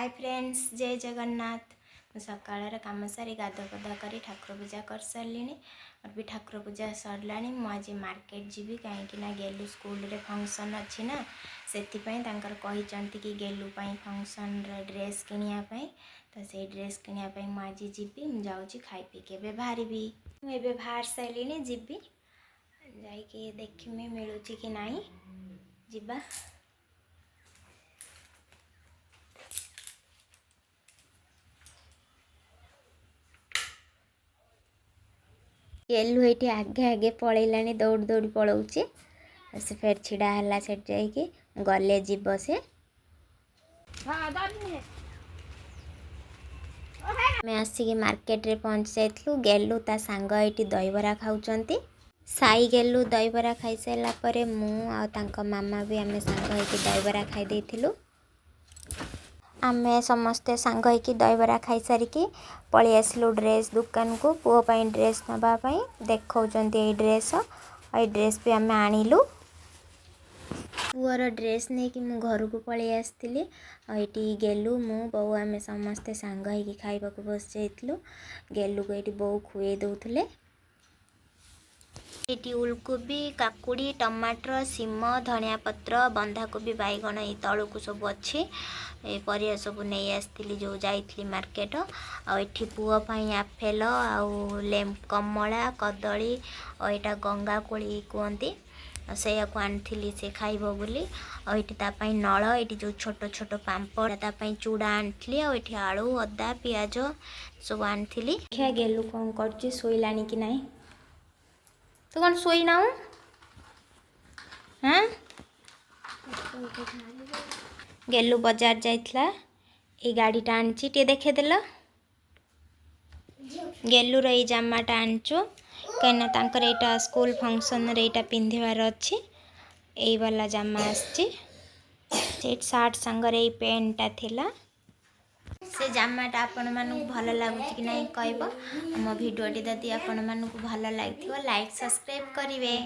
Hi friends, जय जगन्नाथ। सकाल कम सारी गाधुपदा कर ठाकुर पूजा कर सारे और भी ठाकुर पूजा सरला। मुझे मार्केट जीवी कहीं गेलु स्कूल रे फंक्शन अच्छी ना से कि गेलु फंक्शन ड्रेस किनापी तो से ड्रेस किनापी मुझे जीवी मुझे खाई पी के बाहर मुझे बाहर सारे जीवी जा देखी मिलूँ कि नहीं जीवा। गेलु ये आगे आगे पलैलानी दौड़ दौड़ पलाऊँचे से फिर छिड़ा है से गले जीव से मैं आसिक मार्केट रे पहुँच जाइलु। गेलु ता सांग ये दहीबरा खाऊंट साई गेलु दहीबरा खाई सारा पर मु आ मामा भी आम सांग दहीबरा खाई देथिलु। आमे समस्ते सांग होइकी दहीबरा खाई सारिकी पलि आसिलु ड्रेस दुकान को पुओ पाई ड्रेस नवापाई देखौचंती ए ड्रेस ए ड्रेस भी आमे आनिलु। पुअर ड्रेस नहीं कि मु घर को पलि आसती ये गेलु मु बो आमे समस्ते सांग होइकी खाइबा को बस जाइलु। गेलु को ये बो खुए दउथले। ये उलकोबी काकुड़ी टमाटर सीम धनिया पत्र बंधाकोबी बैगण ये तलू को सब अच्छी परिया सब नहीं आसती जो जाइली मार्केट। आठी पुओपाई आपेल आम कमला कदली और यहाँ गंगा कोली कहती से आनी से खाइब बोली। ये नल ये जो छोट छोट पापड़ तापाई चूड़ा आनी आठी आलू अदा पियाज सब आनी। गेलु कौन कर शोलानी कि नहीं तू कौन शोई ना हाँ गेलु बाजार जाइथला ये गाड़ीटा आनी टे देखेदेल गेलुर ये जामाटा आनचु कहीं यहाँ स्कूल फंक्शन यहाँ पिंधार अच्छी यही वाला जामा आसी सार्ट सांगर ये पेंटा थिला से जामाटा आपण मानक भल लगुच कि नहीं कहब। मो भिडियोटी जदि आपण मानक भल लगी लाइक सब्सक्राइब करेंगे।